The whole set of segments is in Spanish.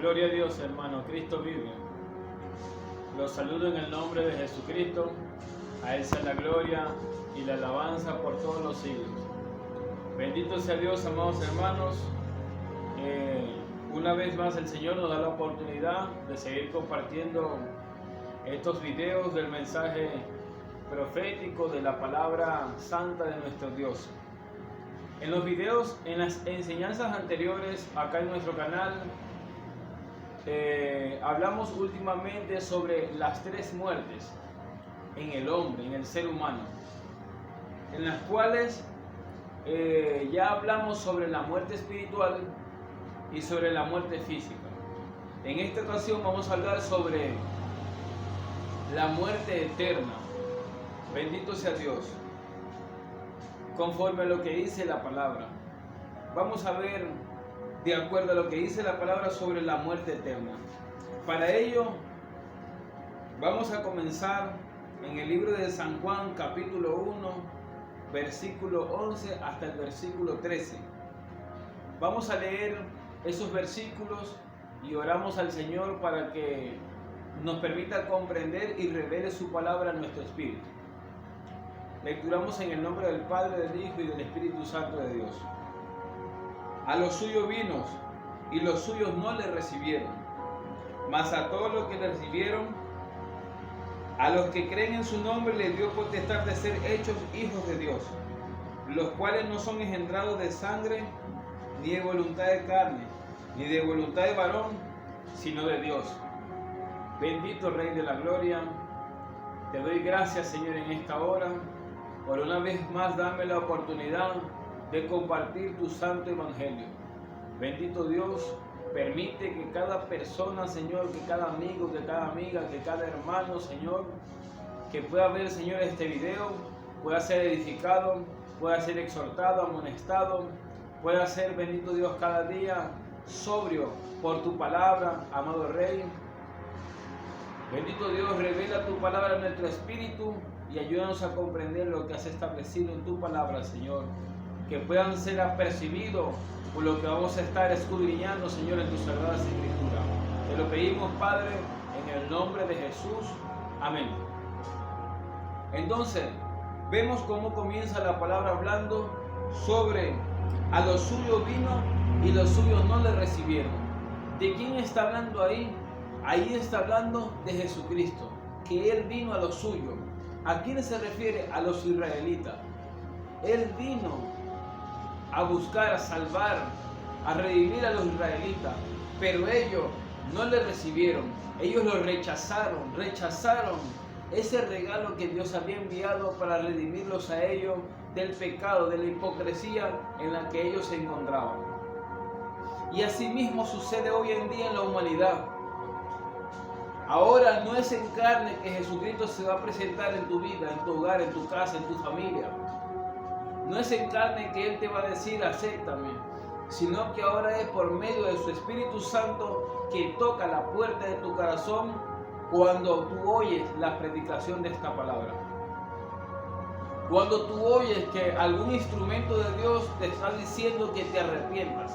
Gloria a Dios, hermano, Cristo vive. Los saludo en el nombre de Jesucristo. A Él sea la gloria y la alabanza por todos los siglos. Bendito sea Dios, amados hermanos. Una vez más el Señor nos da la oportunidad de seguir compartiendo estos videos del mensaje profético de la palabra santa de nuestro Dios. En los videos, en las enseñanzas anteriores acá en nuestro canal, hablamos últimamente sobre las tres muertes en el hombre, en el ser humano, en las cuales ya hablamos sobre la muerte espiritual y sobre la muerte física. En esta ocasión vamos a hablar sobre la muerte eterna. Bendito sea Dios. Conforme a lo que dice la palabra, vamos a ver de acuerdo a lo que dice la palabra sobre la muerte eterna. Para ello vamos a comenzar en el libro de San Juan, capítulo 1, versículo 11 hasta el versículo 13. Vamos a leer esos versículos y oramos al Señor para que nos permita comprender y revele su palabra a nuestro espíritu. Lecturamos en el nombre del Padre, del Hijo y del Espíritu Santo de Dios. A los suyos vino, y los suyos no le recibieron. Mas a todos los que le recibieron, a los que creen en su nombre, les dio potestad de ser hechos hijos de Dios, los cuales no son engendrados de sangre, ni de voluntad de carne, ni de voluntad de varón, sino de Dios. Bendito Rey de la Gloria, te doy gracias, Señor, en esta hora, por una vez más darme la oportunidad de compartir tu santo evangelio. Bendito Dios, permite que cada persona, Señor, que cada amigo, que cada amiga, que cada hermano, Señor, que pueda ver, Señor, este video, pueda ser edificado, pueda ser exhortado, amonestado, pueda ser, bendito Dios, cada día sobrio por tu palabra, amado Rey. Bendito Dios, revela tu palabra en nuestro espíritu y ayúdanos a comprender lo que has establecido en tu palabra, Señor. Que puedan ser apercibidos por lo que vamos a estar escudriñando, Señor, en tu sagrada escritura. Te lo pedimos, Padre, en el nombre de Jesús. Amén. Entonces, vemos cómo comienza la palabra hablando sobre a los suyos vino y los suyos no le recibieron. ¿De quién está hablando ahí? Ahí está hablando de Jesucristo, que Él vino a los suyos. ¿A quién se refiere? A los israelitas. Él vino a buscar, a salvar, a redimir a los israelitas, pero ellos no le recibieron, ellos lo rechazaron ese regalo que Dios había enviado para redimirlos a ellos del pecado, de la hipocresía en la que ellos se encontraban. Y así mismo sucede hoy en día en la humanidad. Ahora no es en carne que Jesucristo se va a presentar en tu vida, en tu hogar, en tu casa, en tu familia. No es en carne que Él te va a decir, acéptame, sino que ahora es por medio de su Espíritu Santo que toca la puerta de tu corazón cuando tú oyes la predicación de esta palabra. Cuando tú oyes que algún instrumento de Dios te está diciendo que te arrepientas.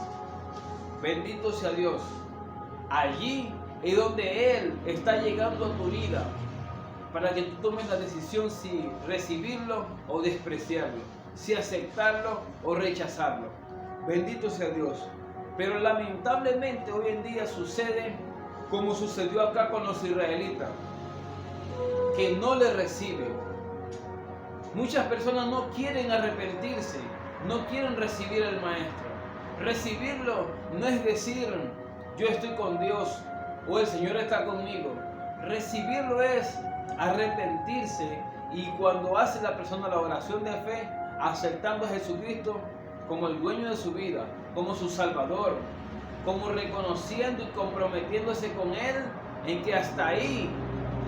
Bendito sea Dios. Allí es donde Él está llegando a tu vida para que tú tomes la decisión si recibirlo o despreciarlo, si aceptarlo o rechazarlo. Bendito sea Dios. Pero lamentablemente hoy en día sucede como sucedió acá con los israelitas, que no le reciben. Muchas personas no quieren arrepentirse, no quieren recibir al Maestro. Recibirlo no es decir, yo estoy con Dios o el Señor está conmigo. Recibirlo es arrepentirse, y cuando hace la persona la oración de fe, aceptando a Jesucristo como el dueño de su vida, como su Salvador, como reconociendo y comprometiéndose con Él en que hasta ahí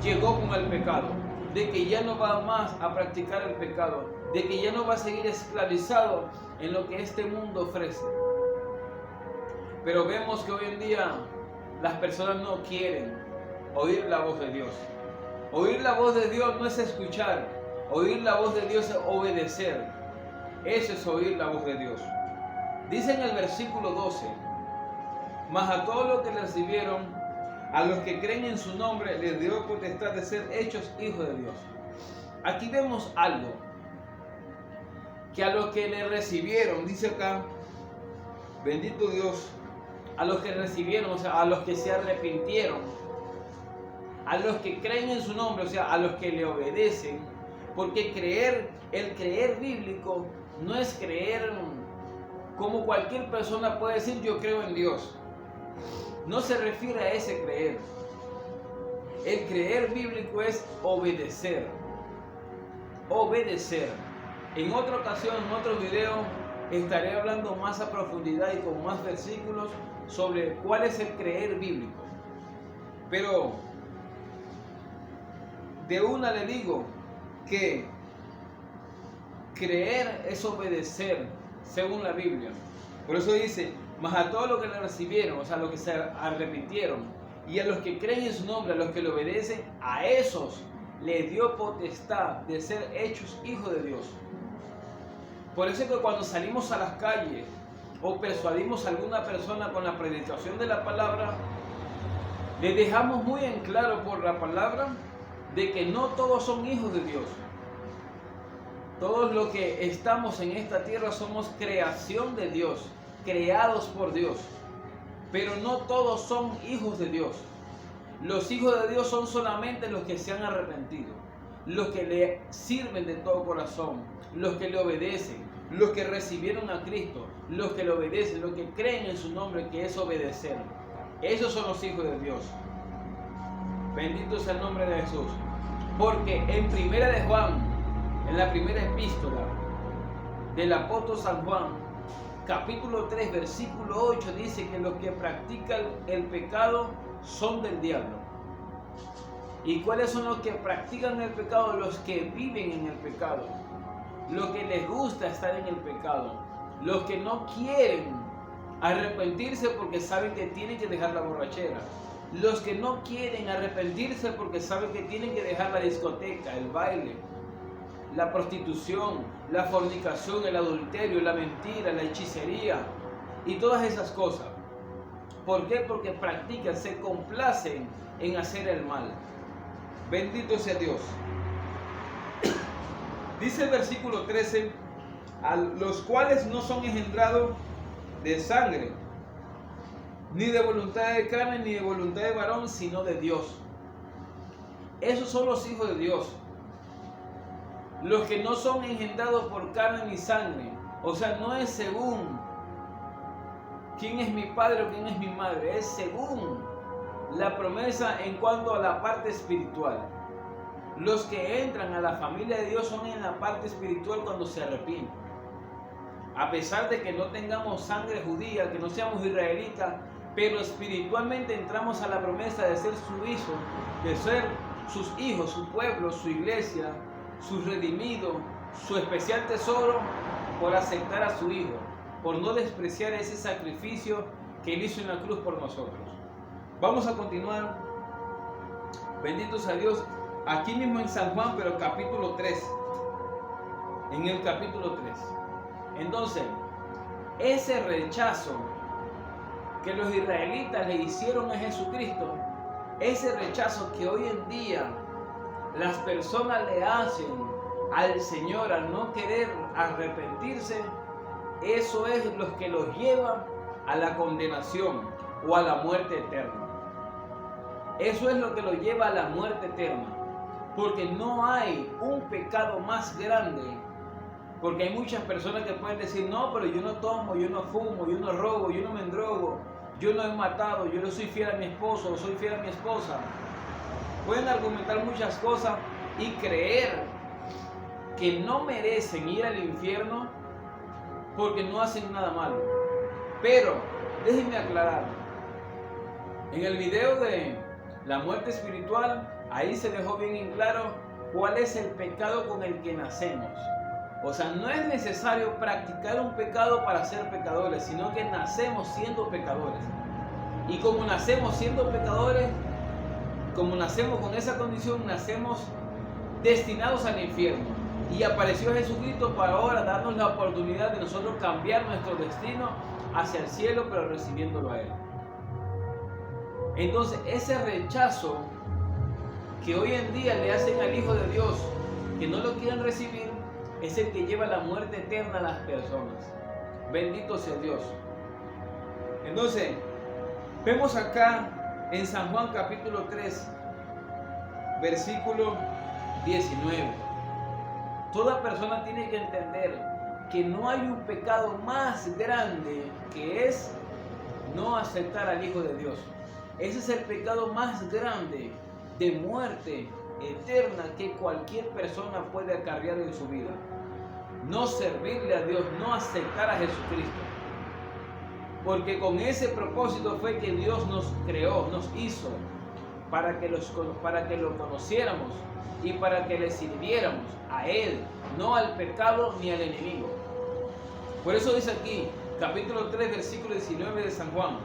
llegó con el pecado, de que ya no va más a practicar el pecado, de que ya no va a seguir esclavizado en lo que este mundo ofrece. Pero vemos que hoy en día las personas no quieren oír la voz de Dios. Oír la voz de Dios no es escuchar, oír la voz de Dios es obedecer. Eso es oír la voz de Dios. Dice en el versículo 12: Mas a todos los que le recibieron, a los que creen en su nombre, les dio potestad de ser hechos hijos de Dios. Aquí vemos algo, que a los que le recibieron, dice acá, bendito Dios, a los que recibieron, o sea, a los que se arrepintieron, a los que creen en su nombre, o sea, a los que le obedecen, porque el creer bíblico no es creer como cualquier persona puede decir yo creo en Dios. No se refiere a ese creer. El creer bíblico es obedecer. Obedecer. En otra ocasión, en otro video, estaré hablando más a profundidad y con más versículos sobre cuál es el creer bíblico. Pero de una le digo que creer es obedecer según la Biblia. Por eso dice, mas a todos los que le recibieron, o sea, a los que se arrepintieron, y a los que creen en su nombre, a los que le obedecen, a esos les dio potestad de ser hechos hijos de Dios. Por eso es que cuando salimos a las calles o persuadimos a alguna persona con la predicación de la palabra, le dejamos muy en claro por la palabra de que no todos son hijos de Dios. Todos los que estamos en esta tierra somos creación de Dios, creados por Dios, pero no todos son hijos de Dios. Los hijos de Dios son solamente los que se han arrepentido, los que le sirven de todo corazón, los que le obedecen, los que recibieron a Cristo, los que le obedecen, los que creen en su nombre, que es obedecer. Esos son los hijos de Dios. Bendito sea el nombre de Jesús. Porque en primera de Juan, en la primera epístola del apóstol San Juan, capítulo 3, versículo 8, dice que los que practican el pecado son del diablo. ¿Y cuáles son los que practican el pecado? Los que viven en el pecado, los que les gusta estar en el pecado, los que no quieren arrepentirse porque saben que tienen que dejar la borrachera, los que no quieren arrepentirse porque saben que tienen que dejar la discoteca, el baile, la prostitución, la fornicación, el adulterio, la mentira, la hechicería y todas esas cosas. ¿Por qué? Porque practican, se complacen en hacer el mal. Bendito sea Dios. Dice el versículo 13, a los cuales no son engendrados de sangre, ni de voluntad de carne, ni de voluntad de varón, sino de Dios. Esos son los hijos de Dios. Los que no son engendrados por carne ni sangre. O sea, no es según quién es mi padre o quién es mi madre. Es según la promesa en cuanto a la parte espiritual. Los que entran a la familia de Dios son en la parte espiritual cuando se arrepienten. A pesar de que no tengamos sangre judía, que no seamos israelitas, pero espiritualmente entramos a la promesa de ser su hijo, de ser sus hijos, su pueblo, su iglesia, su redimido, su especial tesoro, por aceptar a su hijo, por no despreciar ese sacrificio que él hizo en la cruz por nosotros. Vamos a continuar. Bendito sea Dios. Aquí mismo en San Juan, pero capítulo 3. En el capítulo 3. Entonces, ese rechazo que los israelitas le hicieron a Jesucristo, ese rechazo que hoy en día las personas le hacen al Señor al no querer arrepentirse, eso es lo que los lleva a la condenación o a la muerte eterna. Eso es lo que los lleva a la muerte eterna, porque no hay un pecado más grande. Porque hay muchas personas que pueden decir, no, pero yo no tomo, yo no fumo, yo no robo, yo no me endrogo, yo no he matado, yo no soy fiel a mi esposo, soy fiel a mi esposa. Pueden argumentar muchas cosas y creer que no merecen ir al infierno porque no hacen nada malo. Pero, déjenme aclarar, en el video de la muerte espiritual, ahí se dejó bien en claro cuál es el pecado con el que nacemos. O sea, no es necesario practicar un pecado para ser pecadores, sino que nacemos siendo pecadores. Y como nacemos siendo pecadores, como nacemos con esa condición, nacemos destinados al infierno. Y apareció Jesucristo para ahora darnos la oportunidad de nosotros cambiar nuestro destino hacia el cielo, pero recibiéndolo a Él. Entonces ese rechazo que hoy en día le hacen al Hijo de Dios, que no lo quieren recibir, es el que lleva la muerte eterna a las personas. Bendito sea Dios. Entonces, vemos acá en San Juan capítulo 3, versículo 19. Toda persona tiene que entender que no hay un pecado más grande que es no aceptar al Hijo de Dios. Ese es el pecado más grande de muerte eterna que cualquier persona puede acarrear en su vida. No servirle a Dios, no aceptar a Jesucristo. Porque con ese propósito fue que Dios nos creó, nos hizo, para que lo conociéramos y para que le sirviéramos a Él, no al pecado ni al enemigo. Por eso dice aquí, capítulo 3, versículo 19 de San Juan.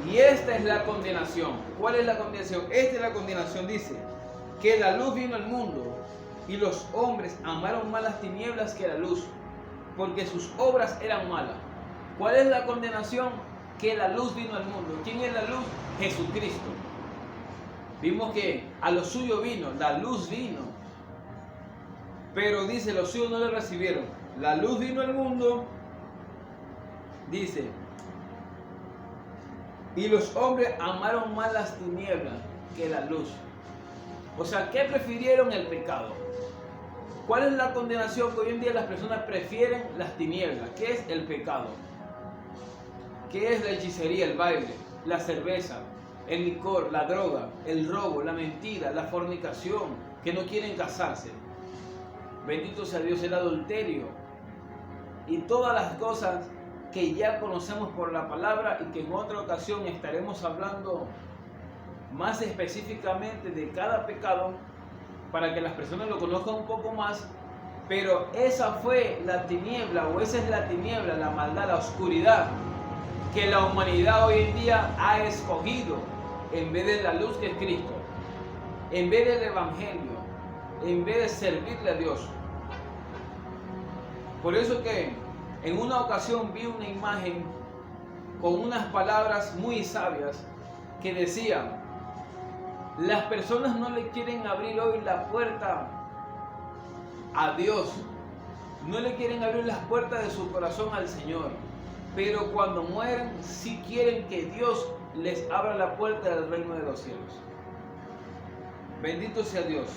Y esta es la condenación. ¿Cuál es la condenación? Esta es la condenación, dice, que la luz vino al mundo y los hombres amaron más las tinieblas que la luz, porque sus obras eran malas. ¿Cuál es la condenación? Que la luz vino al mundo. ¿Quién es la luz? Jesucristo. Vimos que a lo suyo vino, la luz vino. Pero dice, los suyos no le recibieron. La luz vino al mundo, dice, y los hombres amaron más las tinieblas que la luz. O sea, ¿qué prefirieron? El pecado. ¿Cuál es la condenación? Que hoy en día las personas prefieren las tinieblas. ¿Qué es el pecado? ¿Qué es la hechicería, el baile, la cerveza, el licor, la droga, el robo, la mentira, la fornicación, que no quieren casarse? Bendito sea Dios, el adulterio y todas las cosas que ya conocemos por la palabra y que en otra ocasión estaremos hablando más específicamente de cada pecado para que las personas lo conozcan un poco más. Pero esa fue la tiniebla, o esa es la tiniebla, la maldad, la oscuridad que la humanidad hoy en día ha escogido en vez de la luz que es Cristo, en vez del Evangelio, en vez de servirle a Dios. Por eso que en una ocasión vi una imagen con unas palabras muy sabias que decían: las personas no le quieren abrir hoy la puerta a Dios, no le quieren abrir las puertas de su corazón al Señor, pero cuando mueren sí quieren que Dios les abra la puerta del reino de los cielos. Bendito sea Dios.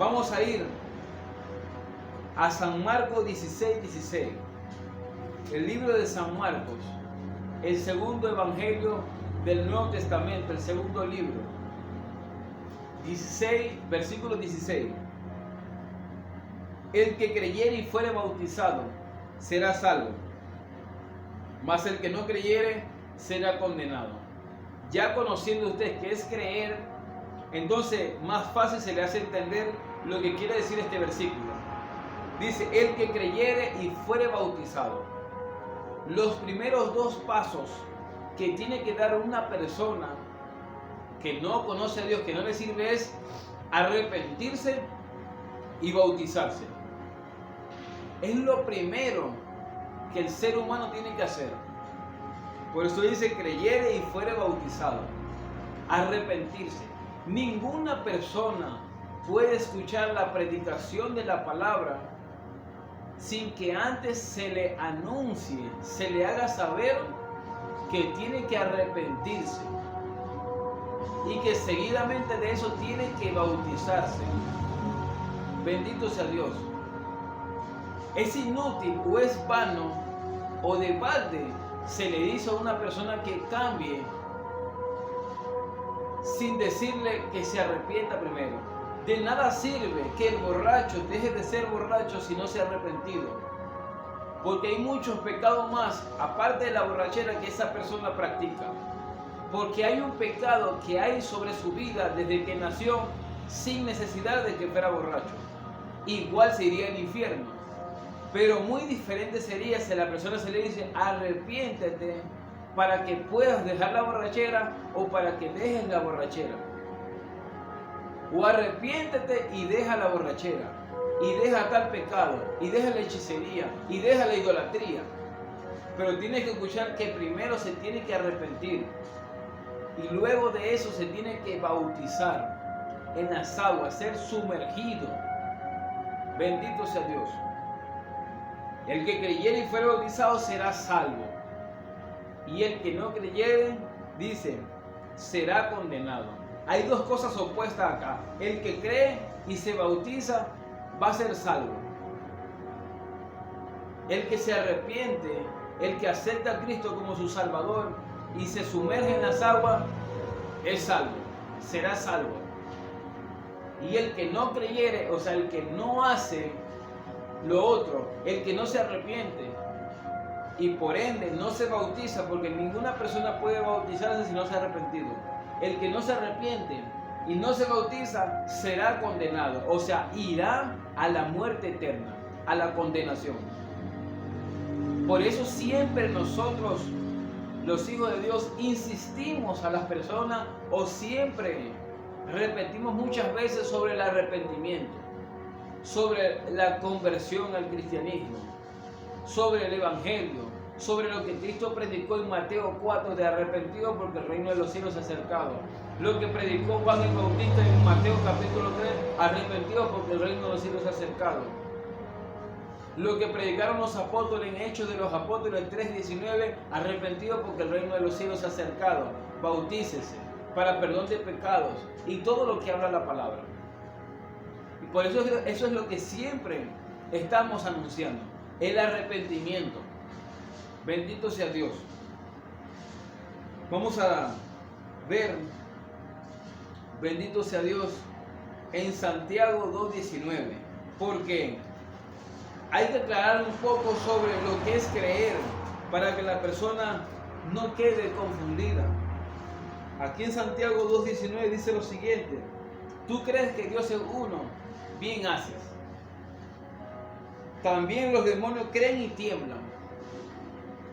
Vamos a ir a San Marcos 16:16. El libro de San Marcos, el segundo evangelio del Nuevo Testamento, el segundo libro. 16, versículo 16. El que creyere y fuere bautizado será salvo, mas el que no creyere será condenado. Ya conociendo usted qué es creer, entonces más fácil se le hace entender lo que quiere decir este versículo. Dice, el que creyere y fuere bautizado. Los primeros dos pasos que tiene que dar una persona que no conoce a Dios, que no le sirve, es arrepentirse y bautizarse. Es lo primero que el ser humano tiene que hacer. Por eso dice, creyere y fuere bautizado. Arrepentirse. Ninguna persona puede escuchar la predicación de la palabra sin que antes se le anuncie, se le haga saber que tiene que arrepentirse y que seguidamente de eso tiene que bautizarse. Bendito sea Dios. Es inútil o es vano o de balde se le dice a una persona que cambie sin decirle que se arrepienta primero. De nada sirve que el borracho deje de ser borracho si no se ha arrepentido. Porque hay muchos pecados más, aparte de la borrachera, que esa persona practica. Porque hay un pecado que hay sobre su vida desde que nació sin necesidad de que fuera borracho. Igual se iría al infierno. Pero muy diferente sería si a la persona se le dice, arrepiéntete para que puedas dejar la borrachera o para que dejes la borrachera. O arrepiéntete y deja la borrachera, y deja tal pecado, y deja la hechicería, y deja la idolatría. Pero tienes que escuchar que primero se tiene que arrepentir. y luego de eso se tiene que bautizar en las aguas, ser sumergido. Bendito sea Dios. El que creyere y fuere bautizado será salvo. Y el que no creyere, dice, será condenado. Hay dos cosas opuestas acá. El que cree y se bautiza va a ser salvo. El que se arrepiente, el que acepta a Cristo como su Salvador y se sumerge en las aguas, es salvo, será salvo. Y el que no creyere, o sea, el que no hace lo otro, el que no se arrepiente y por ende no se bautiza, porque ninguna persona puede bautizarse si no se ha arrepentido. El que no se arrepiente y no se bautiza será condenado, o sea, irá a la muerte eterna, a la condenación. Por eso siempre nosotros, los hijos de Dios, insistimos a las personas o siempre repetimos muchas veces sobre el arrepentimiento, sobre la conversión al cristianismo, sobre el evangelio, sobre lo que Cristo predicó en Mateo 4 de arrepentido porque el reino de los cielos se ha acercado. Lo que predicó Juan el Bautista en Mateo capítulo 3, arrepentido porque el reino de los cielos se ha acercado. Lo que predicaron los apóstoles en Hechos de los Apóstoles 3:19, arrepentido porque el reino de los cielos se ha acercado. Bautícese para perdón de pecados y todo lo que habla la palabra. Y por eso es lo que siempre estamos anunciando, el arrepentimiento. Bendito sea Dios. Vamos a ver, bendito sea Dios, en Santiago 2:19, porque hay que aclarar un poco sobre lo que es creer para que la persona no quede confundida. Aquí en Santiago 2:19 dice lo siguiente: tú crees que Dios es uno, bien haces. También los demonios creen y tiemblan.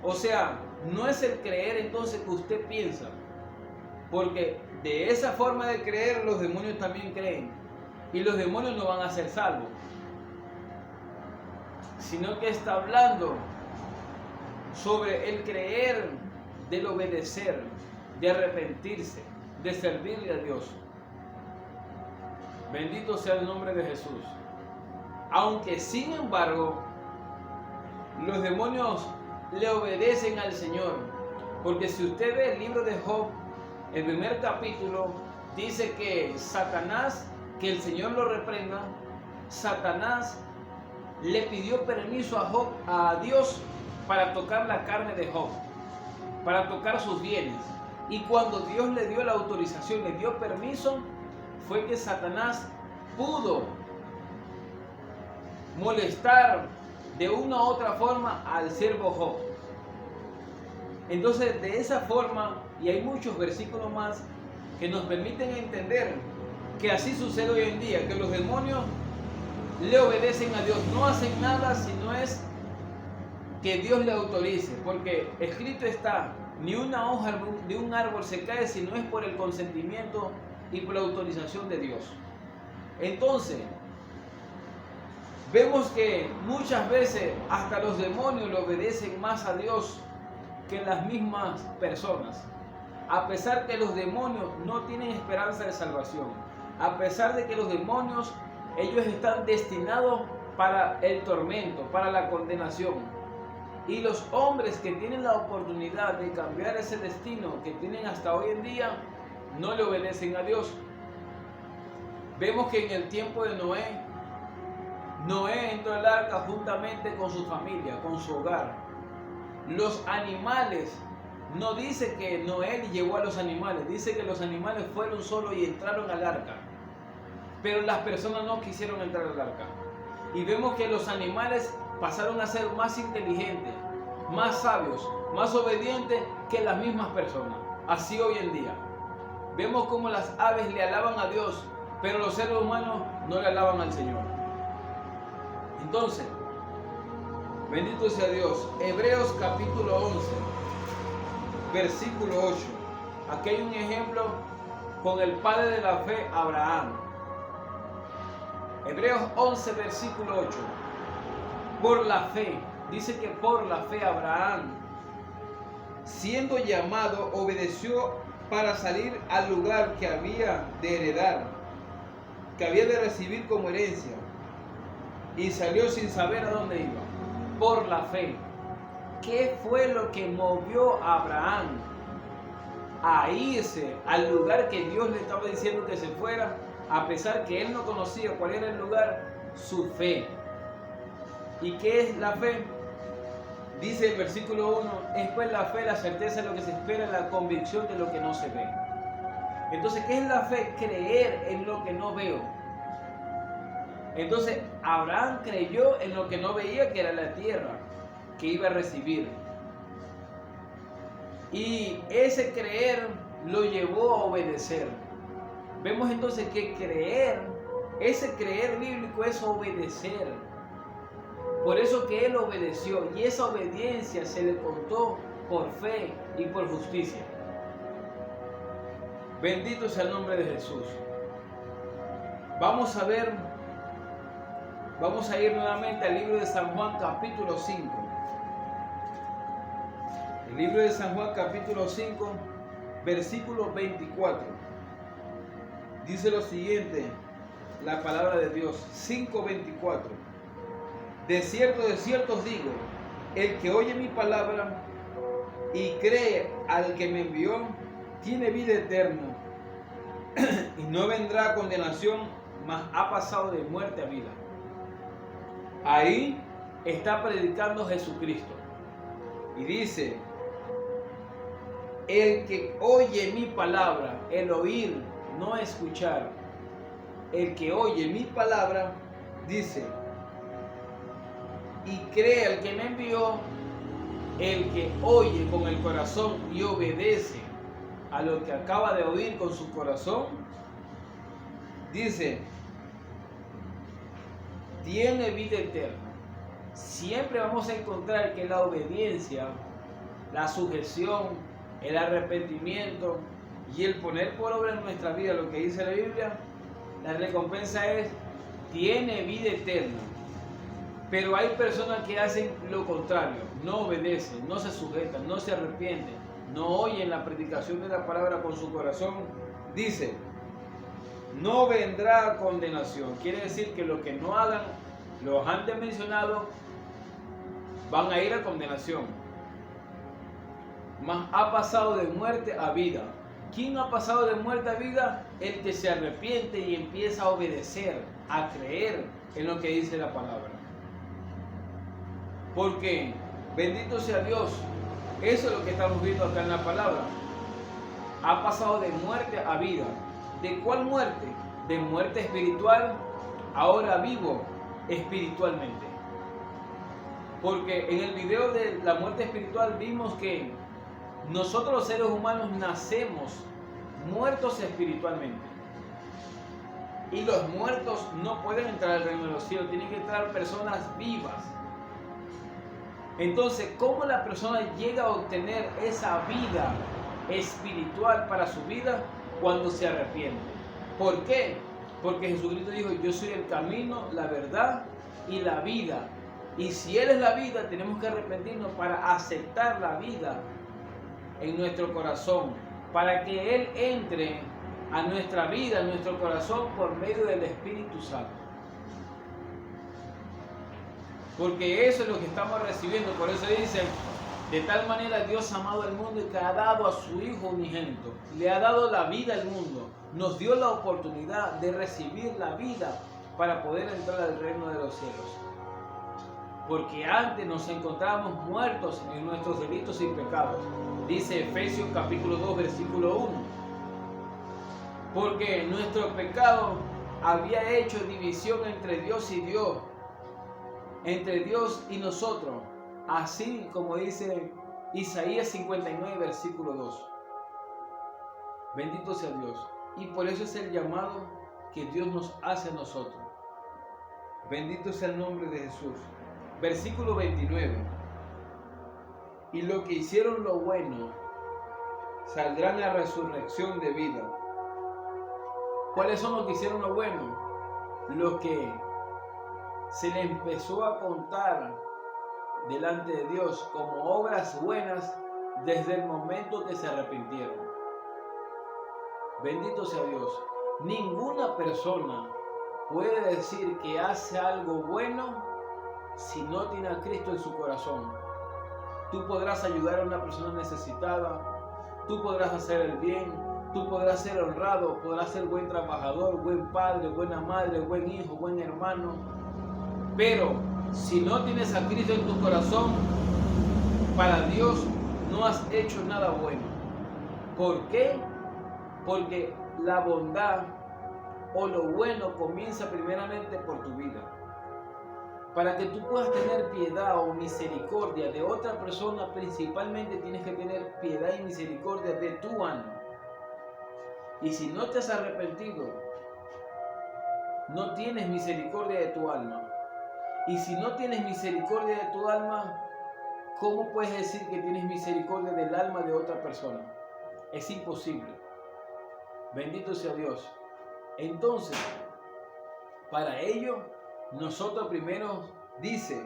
O sea, no es el creer entonces que usted piensa, porque de esa forma de creer los demonios también creen y los demonios no van a ser salvos, sino que está hablando sobre el creer, del obedecer, de arrepentirse, de servirle a Dios. Bendito sea el nombre de Jesús. Aunque sin embargo los demonios le obedecen al Señor, porque si usted ve el libro de Job, el primer capítulo dice que Satanás, que el Señor lo reprenda, Satanás le pidió permiso a Job, a Dios, para tocar la carne de Job, para tocar sus bienes. Y cuando Dios le dio la autorización, le dio permiso, fue que Satanás pudo molestar de una u otra forma al siervo Job. Entonces, de esa forma, y hay muchos versículos más que nos permiten entender que así sucede hoy en día, que los demonios le obedecen a Dios, no hacen nada si no es que Dios le autorice, porque escrito está: ni una hoja de un árbol se cae si no es por el consentimiento y por la autorización de Dios. Entonces, vemos que muchas veces hasta los demonios le obedecen más a Dios que las mismas personas, a pesar que los demonios no tienen esperanza de salvación, a pesar de que los demonios, ellos están destinados para el tormento, para la condenación. Y los hombres que tienen la oportunidad de cambiar ese destino que tienen hasta hoy en día, no le obedecen a Dios. Vemos que en el tiempo de Noé entró al arca juntamente con su familia, con su hogar. Los animales, no dice que Noé llevó a los animales, dice que los animales fueron solos y entraron al arca. Pero las personas no quisieron entrar al arca. Y vemos que los animales pasaron a ser más inteligentes, más sabios, más obedientes que las mismas personas. Así hoy en día. Vemos cómo las aves le alaban a Dios, pero los seres humanos no le alaban al Señor. Entonces, bendito sea Dios. Hebreos capítulo 11, versículo 8. Aquí hay un ejemplo con el padre de la fe, Abraham. Hebreos 11, versículo 8. Por la fe, dice que por la fe Abraham, siendo llamado, obedeció para salir al lugar que había de heredar, que había de recibir como herencia, y salió sin saber a dónde iba, por la fe. ¿Qué fue lo que movió a Abraham a irse al lugar que Dios le estaba diciendo que se fuera, a pesar que él no conocía cuál era el lugar? Su fe. ¿Y qué es la fe? Dice el versículo 1, es pues la fe, la certeza de lo que se espera, la convicción de lo que no se ve. Entonces, ¿qué es la fe? Creer en lo que no veo. Entonces, Abraham creyó en lo que no veía, que era la tierra que iba a recibir. Y ese creer lo llevó a obedecer. Vemos entonces que creer, ese creer bíblico es obedecer. Por eso que él obedeció, y esa obediencia se le contó por fe y por justicia. Bendito sea el nombre de Jesús. Vamos a ir nuevamente al libro de San Juan capítulo 5. El libro de San Juan capítulo 5, versículo 24. Dice lo siguiente, la palabra de Dios, 5:24. De cierto os digo, el que oye mi palabra y cree al que me envió, tiene vida eterna y no vendrá a condenación, mas ha pasado de muerte a vida. Ahí está predicando Jesucristo y dice, el que oye mi palabra, el oír, no escuchar, el que oye mi palabra, dice, y cree al que me envió, el que oye con el corazón y obedece a lo que acaba de oír con su corazón, dice, tiene vida eterna. Siempre vamos a encontrar que la obediencia, la sujeción, el arrepentimiento y el poner por obra en nuestra vida lo que dice la Biblia, la recompensa es, tiene vida eterna. Pero hay personas que hacen lo contrario, no obedecen, no se sujetan, no se arrepienten, no oyen la predicación de la palabra con su corazón. Dice, no vendrá a condenación. Quiere decir que los que no hagan los antes mencionados van a ir a condenación. Mas ha pasado de muerte a vida. ¿Quién ha pasado de muerte a vida? El que se arrepiente y empieza a obedecer, a creer en lo que dice la palabra. Porque, bendito sea Dios, eso es lo que estamos viendo acá en la palabra. Ha pasado de muerte a vida. ¿De cuál muerte? De muerte espiritual, ahora vivo espiritualmente. Porque en el video de la muerte espiritual vimos que nosotros los seres humanos nacemos muertos espiritualmente. Y los muertos no pueden entrar al reino de los cielos, tienen que entrar personas vivas. Entonces, ¿cómo la persona llega a obtener esa vida espiritual para su vida? Cuando se arrepiente. ¿Por qué? Porque Jesucristo dijo, yo soy el camino, la verdad y la vida. Y si Él es la vida, tenemos que arrepentirnos para aceptar la vida en nuestro corazón, para que Él entre a nuestra vida, a nuestro corazón, por medio del Espíritu Santo. Porque eso es lo que estamos recibiendo. Por eso dice, de tal manera Dios ha amado al mundo y que ha dado a su Hijo unigénito. Le ha dado la vida al mundo. Nos dio la oportunidad de recibir la vida para poder entrar al reino de los cielos. Porque antes nos encontrábamos muertos en nuestros delitos y pecados. Dice Efesios capítulo 2, versículo 1. Porque nuestro pecado había hecho división entre Dios y Dios, entre Dios y nosotros, así como dice Isaías 59, versículo 2. Bendito sea Dios. Y por eso es el llamado que Dios nos hace a nosotros. Bendito sea el nombre de Jesús. Versículo 29. Y lo que hicieron lo bueno, saldrán a resurrección de vida. ¿Cuáles son los que hicieron lo bueno? Los que se le empezó a contar delante de Dios como obras buenas desde el momento que se arrepintieron. Bendito sea Dios. Ninguna persona puede decir que hace algo bueno si no tiene a Cristo en su corazón. Tú podrás ayudar a una persona necesitada, tú podrás hacer el bien, tú podrás ser honrado, podrás ser buen trabajador, buen padre, buena madre, buen hijo, buen hermano. Pero si no tienes a Cristo en tu corazón, para Dios no has hecho nada bueno. ¿Por qué? Porque la bondad o lo bueno comienza primeramente por tu vida. Para que tú puedas tener piedad o misericordia de otra persona, principalmente tienes que tener piedad y misericordia de tu alma. Y si no te has arrepentido, no tienes misericordia de tu alma. Y si no tienes misericordia de tu alma, ¿cómo puedes decir que tienes misericordia del alma de otra persona? Es imposible. Bendito sea Dios. Entonces, para ello, nosotros primero dice,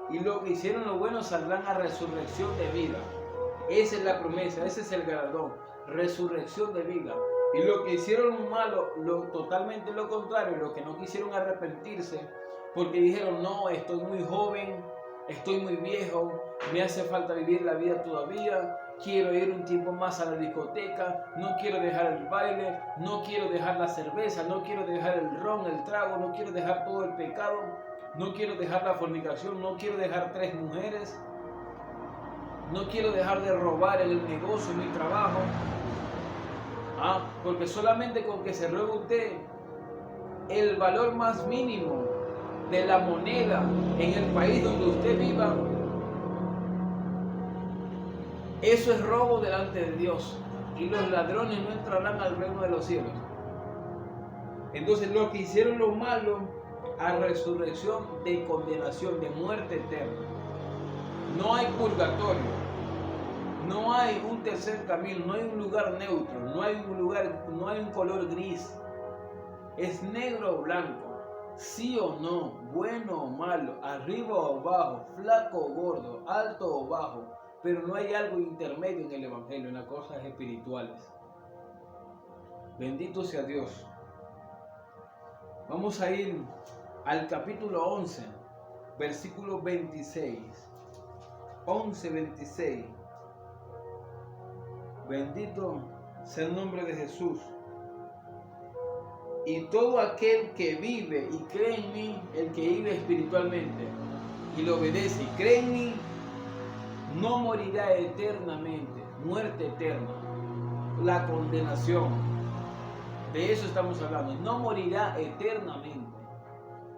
y lo que hicieron los buenos saldrán a resurrección de vida. Esa es la promesa, ese es el galardón, resurrección de vida. Y lo que hicieron los malos, totalmente lo contrario, los que no quisieron arrepentirse, porque dijeron, no, estoy muy joven, estoy muy viejo, me hace falta vivir la vida todavía, quiero ir un tiempo más a la discoteca, no quiero dejar el baile, no quiero dejar la cerveza, no quiero dejar el ron, el trago, no quiero dejar todo el pecado, no quiero dejar la fornicación, no quiero dejar 3 mujeres, no quiero dejar de robar en el negocio, en mi trabajo. Porque solamente con que se robe usted el valor más mínimo de la moneda en el país donde usted viva, eso es robo delante de Dios, y los ladrones no entrarán al reino de los cielos. Entonces lo que hicieron los malos, a resurrección de condenación, de muerte eterna. No hay purgatorio, no hay un tercer camino, no hay un lugar neutro, no hay un color gris. Es negro o blanco, sí o no, bueno o malo, arriba o abajo, flaco o gordo, alto o bajo. Pero no hay algo intermedio en el Evangelio, en las cosas espirituales. Bendito sea Dios. Vamos a ir al capítulo 11, versículo 26. 11, 26. Bendito sea el nombre de Jesús. Y todo aquel que vive y cree en mí, el que vive espiritualmente, y lo obedece y cree en mí, no morirá eternamente, muerte eterna, la condenación. De eso estamos hablando, no morirá eternamente,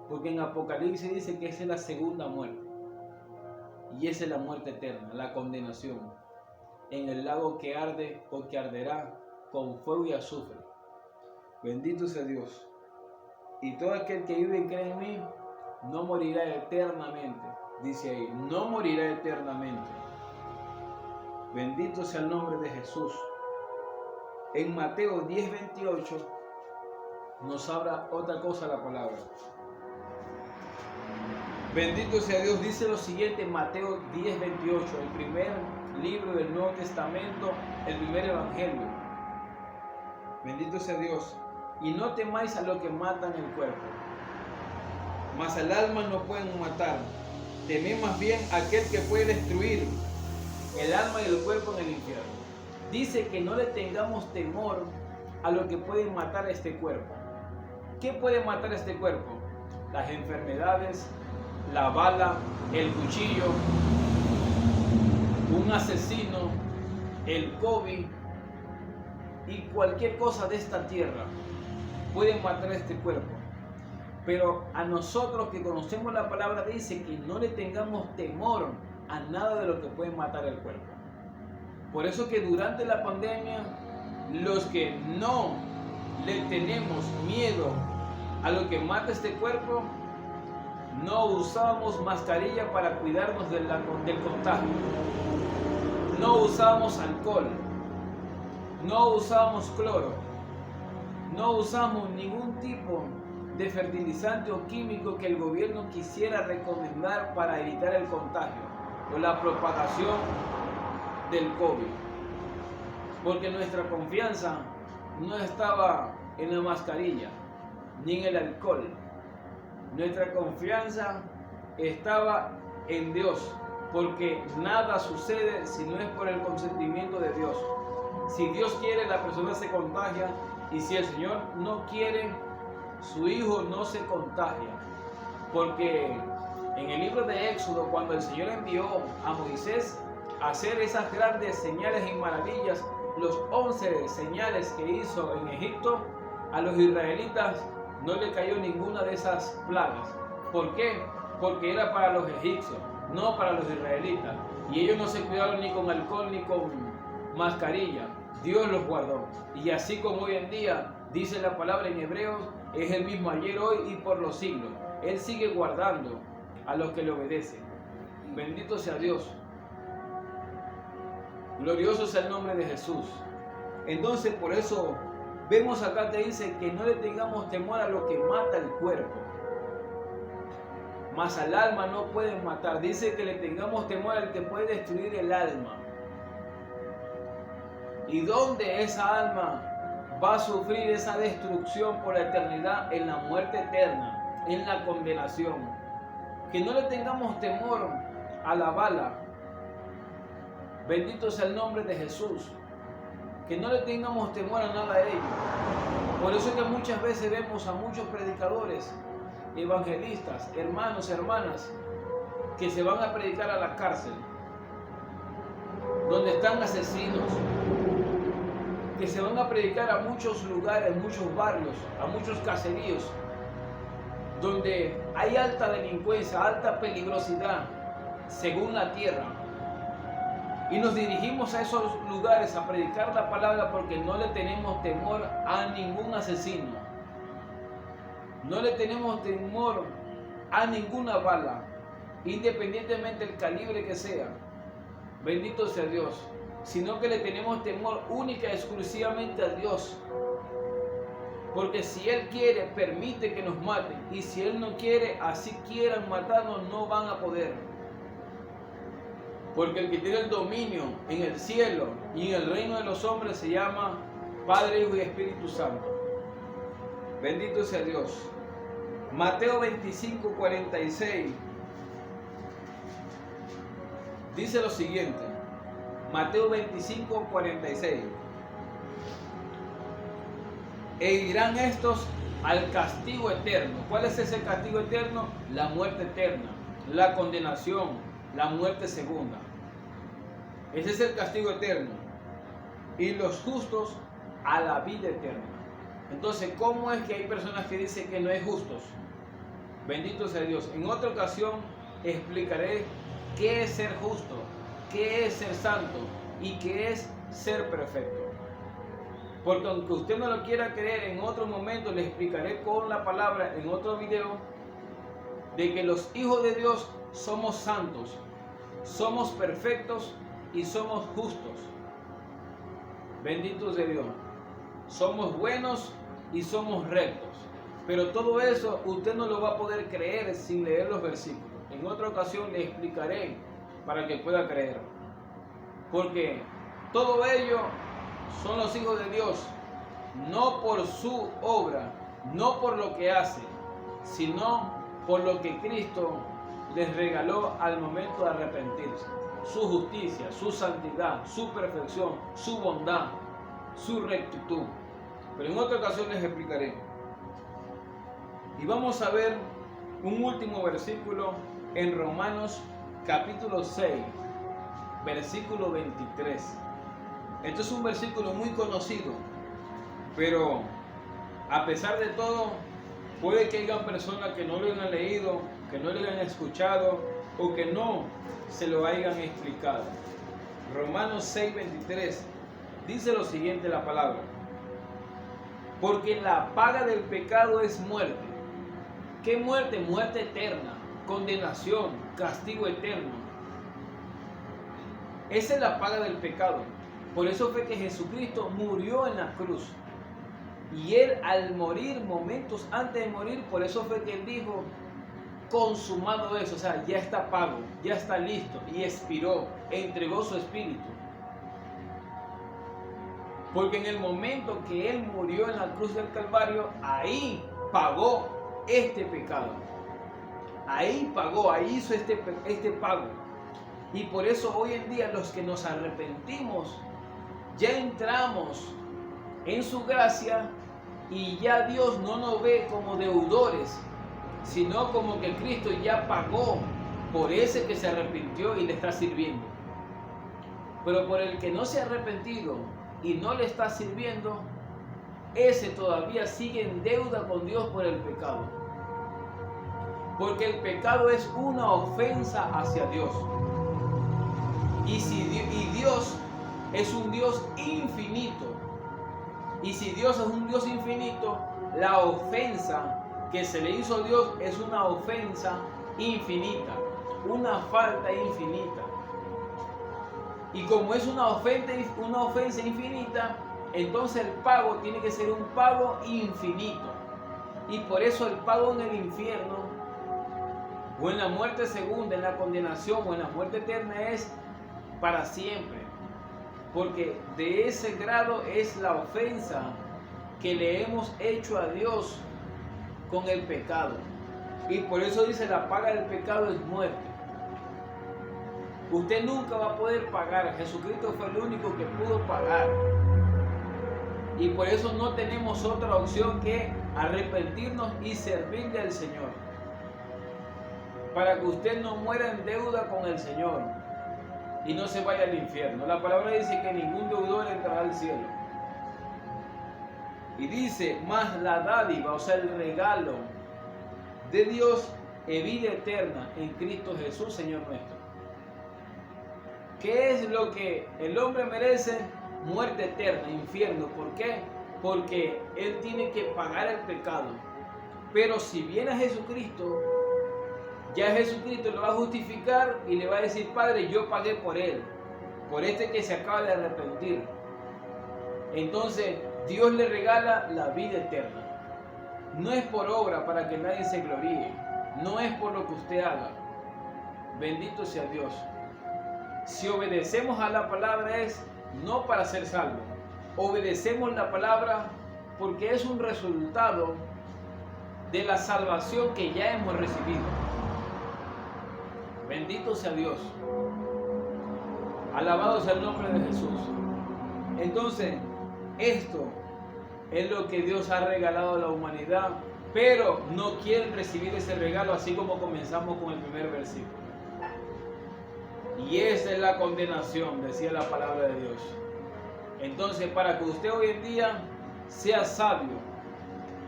porque en Apocalipsis dice que esa es la segunda muerte, y esa es la muerte eterna, la condenación, en el lago que arde o que arderá con fuego y azufre. Bendito sea Dios. Y todo aquel que vive y cree en mí, no morirá eternamente, dice ahí, no morirá eternamente. Bendito sea el nombre de Jesús. En Mateo 10:28 nos habla otra cosa la palabra. Bendito sea Dios, dice lo siguiente en Mateo 10:28, el primer libro del Nuevo Testamento, el primer evangelio. Bendito sea Dios. Y no temáis a los que matan el cuerpo, mas al alma no pueden matar. Temed más bien a aquel que puede destruir el alma y el cuerpo en el infierno. Dice que no le tengamos temor a lo que puede matar este cuerpo. ¿Qué puede matar este cuerpo? Las enfermedades, la bala, el cuchillo, un asesino, el COVID y cualquier cosa de esta tierra puede matar este cuerpo. Pero a nosotros que conocemos la palabra dice que no le tengamos temor a nada de lo que puede matar el cuerpo. Por eso que durante la pandemia, los que no le tenemos miedo a lo que mata este cuerpo, no usábamos mascarilla para cuidarnos del contagio. No usábamos alcohol. No usábamos cloro. No usamos ningún tipo de fertilizante o químico que el gobierno quisiera recomendar para evitar el contagio o la propagación del COVID, porque nuestra confianza no estaba en la mascarilla ni en el alcohol. Nuestra confianza estaba en Dios, porque nada sucede si no es por el consentimiento de Dios. Si Dios quiere, la persona se contagia, y si el Señor no quiere, su hijo no se contagia. Porque en el libro de Éxodo, cuando el Señor envió a Moisés a hacer esas grandes señales y maravillas, los 11 señales que hizo en Egipto, a los israelitas no le cayó ninguna de esas plagas. ¿Por qué? Porque era para los egipcios, no para los israelitas. Y ellos no se cuidaron ni con alcohol ni con mascarilla. Dios los guardó. Y así como hoy en día, dice la palabra en Hebreos, es el mismo ayer, hoy y por los siglos. Él sigue guardando a los que le obedecen. Bendito sea Dios. Glorioso sea el nombre de Jesús. Entonces, por eso vemos acá que dice que no le tengamos temor a lo que mata el cuerpo, mas al alma no pueden matar. Dice que le tengamos temor al que puede destruir el alma. ¿Y dónde esa alma va a sufrir esa destrucción por la eternidad? En la muerte eterna, en la condenación. Que no le tengamos temor a la bala. Bendito sea el nombre de Jesús. Que no le tengamos temor a nada de ello. Por eso es que muchas veces vemos a muchos predicadores, evangelistas, hermanos, hermanas, que se van a predicar a la cárcel, donde están asesinos, que se van a predicar a muchos lugares, muchos barrios, a muchos caseríos, donde hay alta delincuencia, alta peligrosidad, según la tierra. Y nos dirigimos a esos lugares a predicar la palabra porque no le tenemos temor a ningún asesino. No le tenemos temor a ninguna bala, independientemente del calibre que sea. Bendito sea Dios. Sino que le tenemos temor única y exclusivamente a Dios. Porque si Él quiere, permite que nos maten. Y si Él no quiere, así quieran matarnos, no van a poder. Porque el que tiene el dominio en el cielo y en el reino de los hombres se llama Padre, Hijo y Espíritu Santo. Bendito sea Dios. Mateo 25:46 dice lo siguiente. Mateo 25:46. E irán estos al castigo eterno. ¿Cuál es ese castigo eterno? La muerte eterna, la condenación, la muerte segunda. Ese es el castigo eterno. Y los justos a la vida eterna. Entonces, ¿cómo es que hay personas que dicen que no hay justos? Bendito sea Dios. En otra ocasión explicaré qué es ser justo, qué es ser santo y qué es ser perfecto. Porque aunque usted no lo quiera creer, en otro momento le explicaré con la palabra en otro video de que los hijos de Dios somos santos, somos perfectos y somos justos. Bendito sea Dios. Somos buenos y somos rectos. Pero todo eso usted no lo va a poder creer sin leer los versículos. En otra ocasión le explicaré para que pueda creer. Porque todo ello son los hijos de Dios, no por su obra, no por lo que hace, sino por lo que Cristo les regaló al momento de arrepentirse. Su justicia, su santidad, su perfección, su bondad, su rectitud. Pero en otra ocasión les explicaré. Y vamos a ver un último versículo en Romanos capítulo 6, versículo 23. Este es un versículo muy conocido, pero a pesar de todo, puede que haya personas que no lo hayan leído, que no lo hayan escuchado o que no se lo hayan explicado. Romanos 6, 23 dice lo siguiente la palabra: porque la paga del pecado es muerte. ¿Qué muerte? Muerte eterna, condenación, castigo eterno. Esa es la paga del pecado. Por eso fue que Jesucristo murió en la cruz. Y Él al morir, momentos antes de morir, por eso fue que Él dijo, consumado es, o sea, ya está pago, ya está listo. Y expiró, entregó su espíritu. Porque en el momento que Él murió en la cruz del Calvario, ahí pagó este pecado. Ahí pagó, ahí hizo este pago. Y por eso hoy en día los que nos arrepentimos, ya entramos en su gracia y ya Dios no nos ve como deudores, sino como que Cristo ya pagó por ese que se arrepintió y le está sirviendo. Pero por el que no se ha arrepentido y no le está sirviendo, ese todavía sigue en deuda con Dios por el pecado. Porque el pecado es una ofensa hacia Dios. Y Dios es un Dios infinito. Y si Dios es un Dios infinito, la ofensa que se le hizo a Dios es una ofensa infinita, una falta infinita. Y como es una ofensa infinita, entonces el pago tiene que ser un pago infinito. Y por eso el pago en el infierno, o en la muerte segunda, en la condenación, o en la muerte eterna, es para siempre. Porque de ese grado es la ofensa que le hemos hecho a Dios con el pecado. Y por eso dice, la paga del pecado es muerte. Usted nunca va a poder pagar. Jesucristo fue el único que pudo pagar. Y por eso no tenemos otra opción que arrepentirnos y servirle al Señor. Para que usted no muera en deuda con el Señor y no se vaya al infierno. La palabra dice que ningún deudor entrará al cielo. Y dice, más la dádiva, o sea, el regalo de Dios es vida eterna en Cristo Jesús, Señor nuestro. ¿Qué es lo que el hombre merece? Muerte eterna, infierno. ¿Por qué? Porque él tiene que pagar el pecado. Pero si viene a Jesucristo, ya Jesucristo lo va a justificar y le va a decir, Padre, yo pagué por él, por este que se acaba de arrepentir. Entonces, Dios le regala la vida eterna. No es por obra para que nadie se gloríe. No es por lo que usted haga. Bendito sea Dios. Si obedecemos a la palabra es no para ser salvo. Obedecemos la palabra porque es un resultado de la salvación que ya hemos recibido. Bendito sea Dios. Alabado sea el nombre de Jesús. Entonces, esto es lo que Dios ha regalado a la humanidad, pero no quieren recibir ese regalo, así como comenzamos con el primer versículo. Y esa es la condenación, decía la palabra de Dios. Entonces, para que usted hoy en día sea sabio,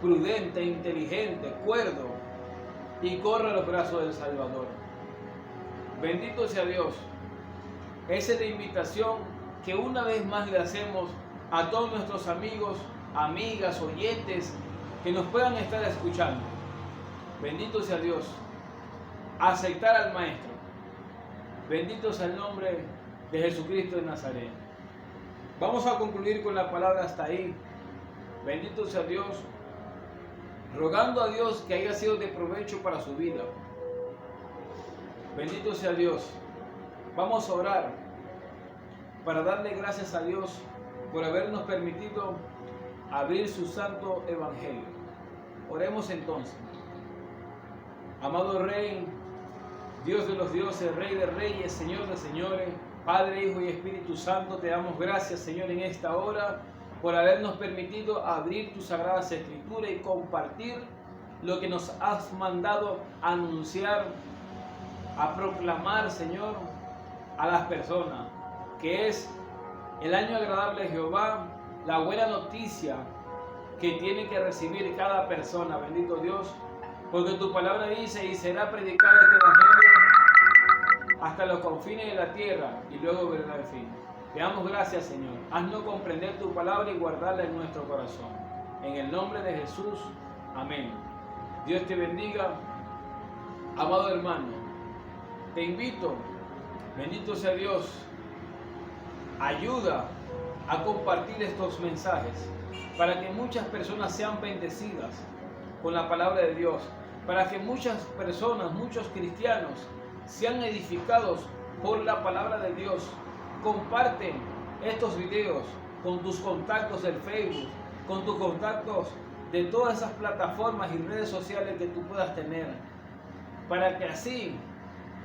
prudente, inteligente, cuerdo y corra a los brazos del Salvador. Bendito sea Dios. Esa es la invitación que una vez más le hacemos a todos nuestros amigos, amigas, oyentes que nos puedan estar escuchando. Bendito sea Dios. Aceptar al Maestro. Bendito sea el nombre de Jesucristo de Nazaret. Vamos a concluir con la palabra hasta ahí. Bendito sea Dios. Rogando a Dios que haya sido de provecho para su vida. Bendito sea Dios. Vamos a orar para darle gracias a Dios por habernos permitido abrir su santo evangelio. Oremos entonces. Amado Rey, Dios de los dioses, Rey de reyes, Señor de señores, Padre, Hijo y Espíritu Santo, te damos gracias, Señor, en esta hora por habernos permitido abrir tus sagradas escrituras y compartir lo que nos has mandado a anunciar, a proclamar, Señor, a las personas, que es el año agradable de Jehová, la buena noticia que tiene que recibir cada persona. Bendito Dios, porque tu palabra dice, y será predicado este evangelio hasta los confines de la tierra, y luego verá el fin. Te damos gracias, Señor. Haznos comprender tu palabra y guardarla en nuestro corazón. En el nombre de Jesús, amén. Dios te bendiga, amado hermano. Te invito, bendito sea Dios, ayuda a compartir estos mensajes para que muchas personas sean bendecidas con la palabra de Dios, para que muchas personas, muchos cristianos sean edificados por la palabra de Dios. Comparten estos videos con tus contactos del Facebook, con tus contactos de todas esas plataformas y redes sociales que tú puedas tener, para que así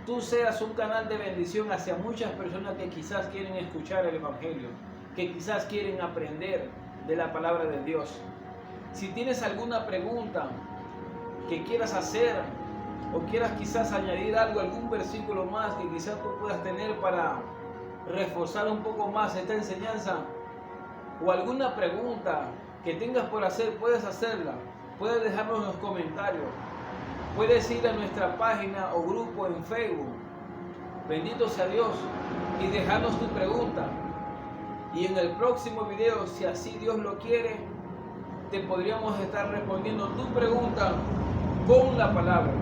tú seas un canal de bendición hacia muchas personas que quizás quieren escuchar el Evangelio, que quizás quieren aprender de la palabra de Dios. Si tienes alguna pregunta que quieras hacer o quieras quizás añadir algo, algún versículo más que quizás tú puedas tener para reforzar un poco más esta enseñanza, o alguna pregunta que tengas por hacer, puedes hacerla, puedes dejarnos en los comentarios, puedes ir a nuestra página o grupo en Facebook, bendito sea Dios, y dejarnos tu pregunta. Y en el próximo video, si así Dios lo quiere, te podríamos estar respondiendo tu pregunta con la palabra,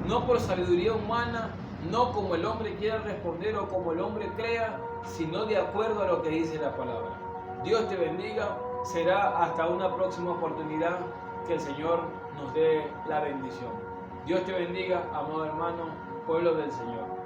no por sabiduría humana, no como el hombre quiera responder o como el hombre crea, sino de acuerdo a lo que dice la palabra. Dios te bendiga. Será hasta una próxima oportunidad que el Señor nos dé la bendición. Dios te bendiga, amado hermano, pueblo del Señor.